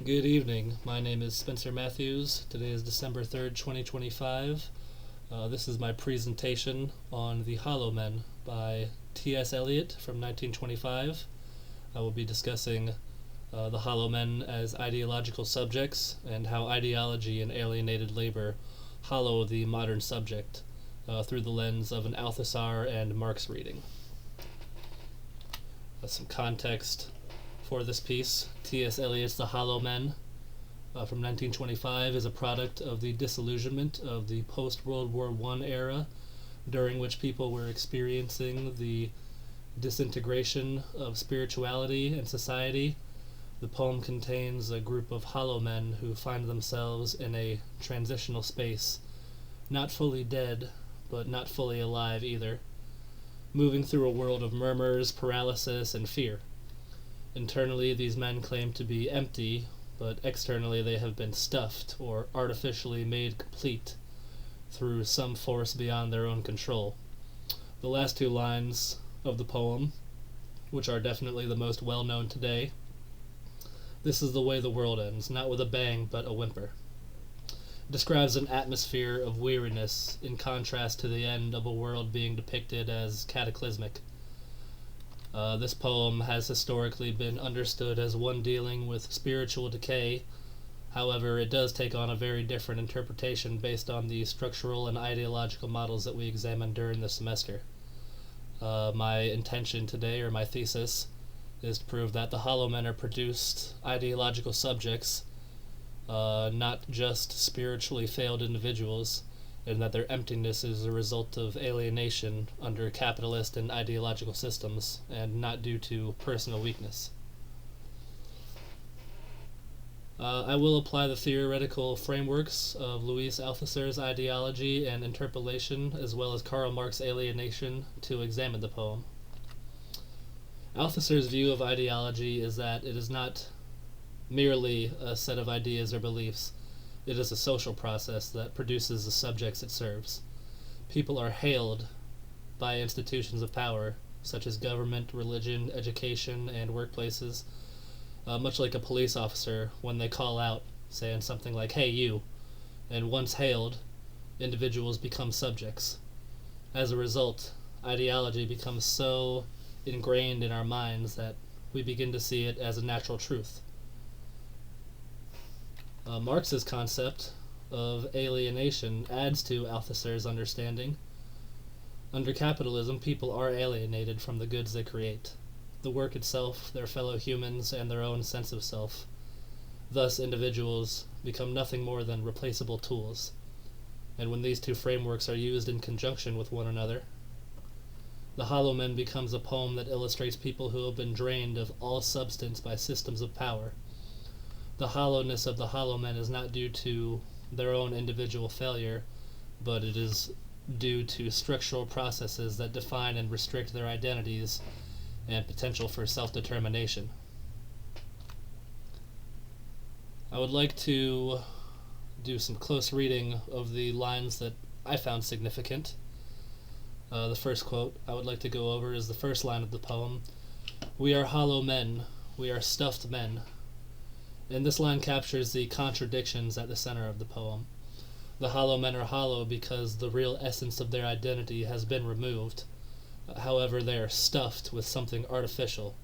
Good evening. My name is Spencer Matthews. Today is December 3rd, 2025. This is my presentation on The Hollow Men by T.S. Elliot from 1925. I will be discussing the Hollow Men as ideological subjects and how ideology and alienated labor hollow the modern subject through the lens of an Althusser and Marx reading. Some context for this piece. T.S. Eliot's The Hollow Men from 1925 is a product of the disillusionment of the post-World War I era, during which people were experiencing the disintegration of spirituality and society. The poem contains a group of hollow men who find themselves in a transitional space, not fully dead, but not fully alive either, moving through a world of murmurs, paralysis, and fear. Internally, these men claim to be empty, but externally they have been stuffed or artificially made complete through some force beyond their own control. The last two lines of the poem, which are definitely the most well-known today: "This is the way the world ends, not with a bang, but a whimper," describes an atmosphere of weariness in contrast to the end of a world being depicted as cataclysmic. This poem has historically been understood as one dealing with spiritual decay. However, it does take on a very different interpretation based on the structural and ideological models that we examined during the semester. My intention today, or my thesis, is to prove that the hollow men are produced ideological subjects, not just spiritually failed individuals, and that their emptiness is a result of alienation under capitalist and ideological systems, and not due to personal weakness. I will apply the theoretical frameworks of Louis Althusser's ideology and interpolation, as well as Karl Marx's alienation, to examine the poem. Althusser's view of ideology is that it is not merely a set of ideas or beliefs. It is a social process that produces the subjects it serves. People are hailed by institutions of power, such as government, religion, education, and workplaces, much like a police officer when they call out, saying something like, "Hey, you," and once hailed, individuals become subjects. As a result, ideology becomes so ingrained in our minds that we begin to see it as a natural truth. Marx's concept of alienation adds to Althusser's understanding. Under capitalism, people are alienated from the goods they create, the work itself, their fellow humans, and their own sense of self. Thus, individuals become nothing more than replaceable tools. And when these two frameworks are used in conjunction with one another, The Hollow Men becomes a poem that illustrates people who have been drained of all substance by systems of power. The hollowness of the hollow men is not due to their own individual failure, but it is due to structural processes that define and restrict their identities and potential for self-determination. I would like to do some close reading of the lines that I found significant. The first quote I would like to go over is the first line of the poem: "We are hollow men, we are stuffed men." And this line captures the contradictions at the center of the poem. The hollow men are hollow because the real essence of their identity has been removed. However, they are stuffed with something artificial.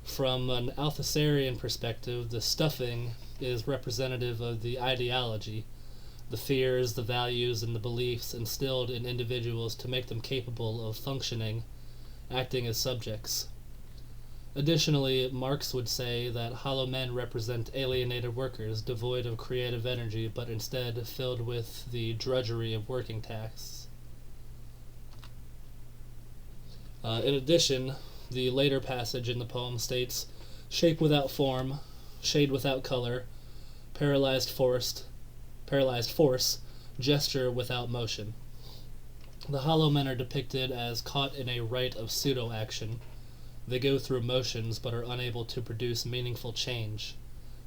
From an Althusserian perspective, the stuffing is representative of the ideology, the fears, the values, and the beliefs instilled in individuals to make them capable of functioning, acting as subjects. Additionally, Marx would say that hollow men represent alienated workers, devoid of creative energy, but instead filled with the drudgery of working tasks. In addition, the later passage in the poem states, "Shape without form, shade without color, paralyzed force, gesture without motion." The hollow men are depicted as caught in a rite of pseudo-action. They go through motions but are unable to produce meaningful change.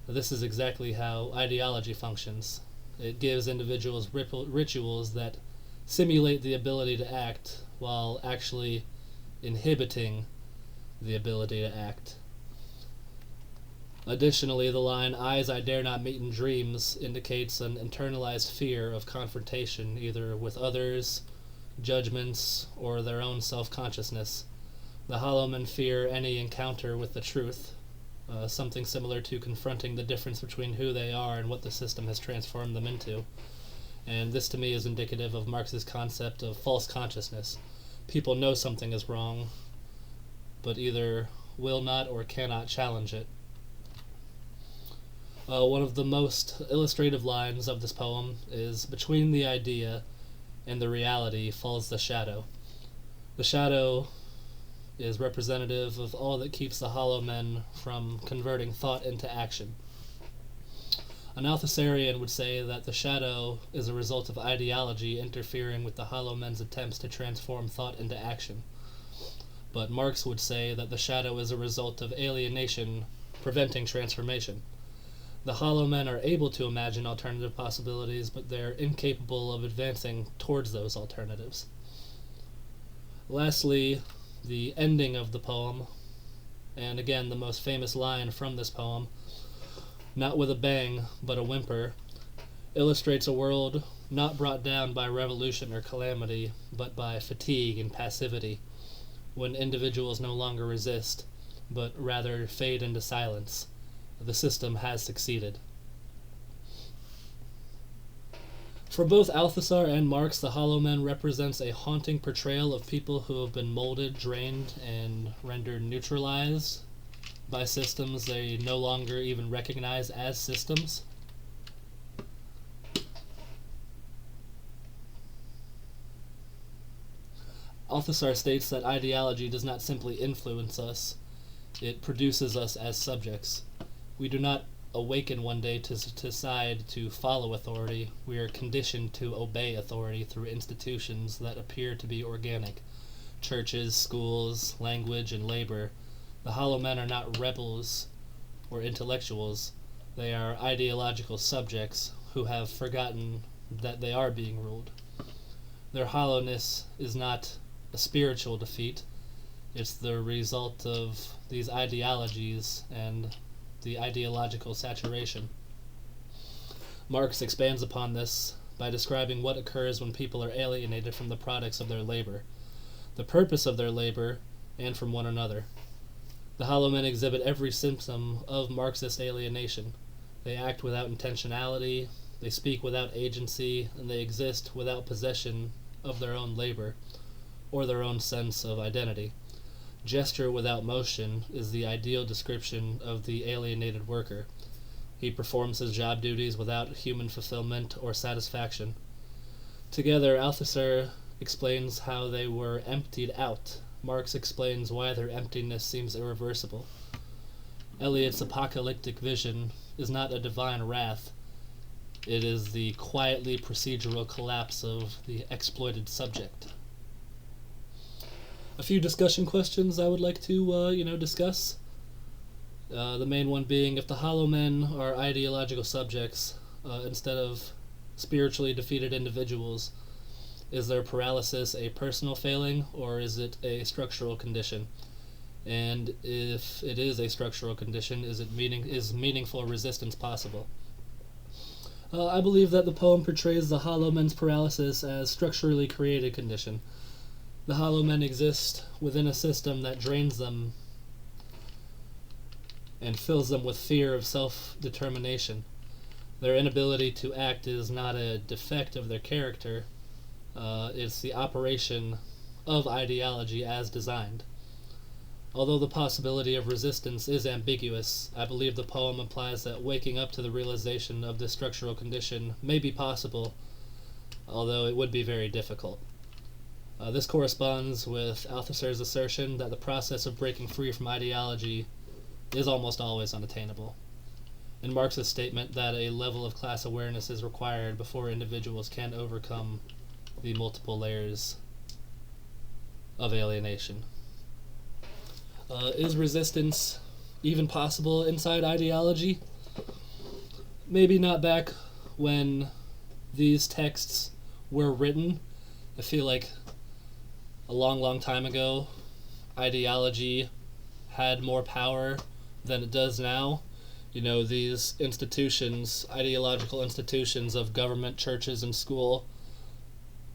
This is exactly how ideology functions. It gives individuals rituals that simulate the ability to act while actually inhibiting the ability to act. Additionally, the line, "Eyes I dare not meet in dreams," indicates an internalized fear of confrontation, either with others, judgments, or their own self-consciousness. The hollow men fear any encounter with the truth, something similar to confronting the difference between who they are and what the system has transformed them into. And this to me is indicative of Marx's concept of false consciousness. People know something is wrong, but either will not or cannot challenge it. One of the most illustrative lines of this poem is, "Between the idea and the reality falls the shadow." The shadow is representative of all that keeps the hollow men from converting thought into action. An Althusserian would say that the shadow is a result of ideology interfering with the hollow men's attempts to transform thought into action. But Marx would say that the shadow is a result of alienation preventing transformation. The hollow men are able to imagine alternative possibilities, but they're incapable of advancing towards those alternatives. Lastly, the ending of the poem, and again the most famous line from this poem, "Not with a bang, but a whimper," illustrates a world not brought down by revolution or calamity, but by fatigue and passivity, when individuals no longer resist, but rather fade into silence. The system has succeeded. For both Althusser and Marx, the hollow men represents a haunting portrayal of people who have been molded, drained, and rendered neutralized by systems they no longer even recognize as systems. Althusser states that ideology does not simply influence us, it produces us as subjects. We do not awaken one day to decide to follow authority. We are conditioned to obey authority through institutions that appear to be organic. Churches, schools, language, and labor. The hollow men are not rebels or intellectuals. They are ideological subjects who have forgotten that they are being ruled. Their hollowness is not a spiritual defeat. It's the result of these ideologies and the ideological saturation. Marx expands upon this by describing what occurs when people are alienated from the products of their labor, the purpose of their labor, and from one another. The hollow men exhibit every symptom of Marxist alienation. They act without intentionality, they speak without agency, and they exist without possession of their own labor or their own sense of identity. Gesture without motion is the ideal description of the alienated worker. He performs his job duties without human fulfillment or satisfaction. Together, Althusser explains how they were emptied out. Marx explains why their emptiness seems irreversible. Elliot's apocalyptic vision is not a divine wrath. It is the quietly procedural collapse of the exploited subject. A few discussion questions I would like to discuss. The main one being, if the hollow men are ideological subjects instead of spiritually defeated individuals, is their paralysis a personal failing or is it a structural condition? And if it is a structural condition, is meaningful resistance possible? I believe that the poem portrays the hollow men's paralysis as structurally created condition. The hollow men exist within a system that drains them and fills them with fear of self-determination. Their inability to act is not a defect of their character, it's the operation of ideology as designed. Although the possibility of resistance is ambiguous, I believe the poem implies that waking up to the realization of this structural condition may be possible, although it would be very difficult. This corresponds with Althusser's assertion that the process of breaking free from ideology is almost always unattainable, and Marx's statement that a level of class awareness is required before individuals can overcome the multiple layers of alienation. Is resistance even possible inside ideology? Maybe not back when these texts were written. I feel like a long, long time ago, ideology had more power than it does now, these institutions, ideological institutions of government, churches, and school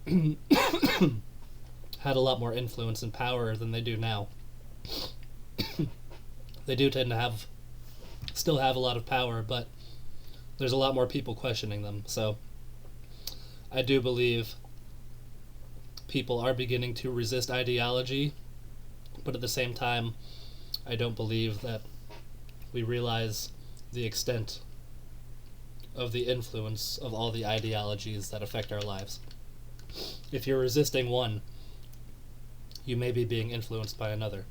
had a lot more influence and power than they do now. They do tend to still have a lot of power, but there's a lot more people questioning them. So I do believe people are beginning to resist ideology, but at the same time, I don't believe that we realize the extent of the influence of all the ideologies that affect our lives. If you're resisting one, you may be being influenced by another.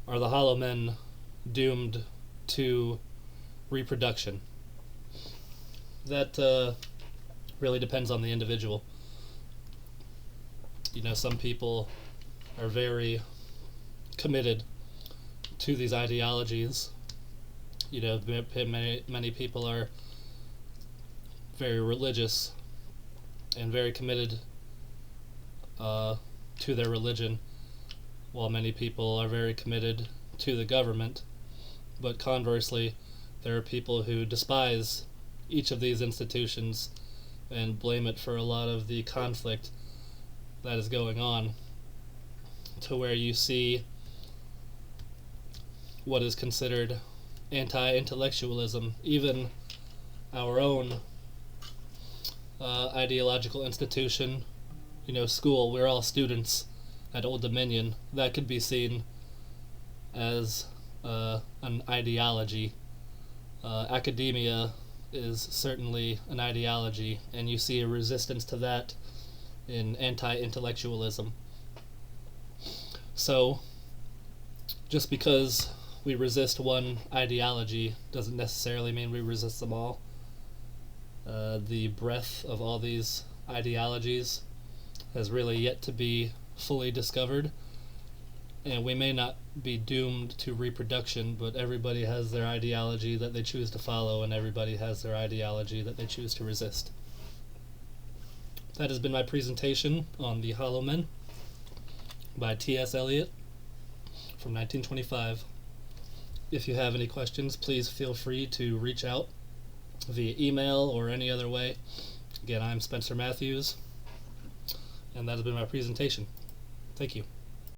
Are the Hollow Men doomed to reproduction? That really depends on the individual. Some people are very committed to these ideologies. Many people are very religious and very committed to their religion, while many people are very committed to the government. But conversely, there are people who despise each of these institutions and blame it for a lot of the conflict that is going on, to where you see what is considered anti-intellectualism. Even our own ideological institution, school, we're all students at Old Dominion. That could be seen as an ideology. Academia is certainly an ideology, and you see a resistance to that in anti-intellectualism. So, just because we resist one ideology doesn't necessarily mean we resist them all. The breadth of all these ideologies has really yet to be fully discovered, and we may not be doomed to reproduction, but everybody has their ideology that they choose to follow, and everybody has their ideology that they choose to resist. That has been my presentation on The Hollow Men by T.S. Eliot from 1925. If you have any questions, please feel free to reach out via email or any other way. Again, I'm Spencer Matthews, and that has been my presentation. Thank you.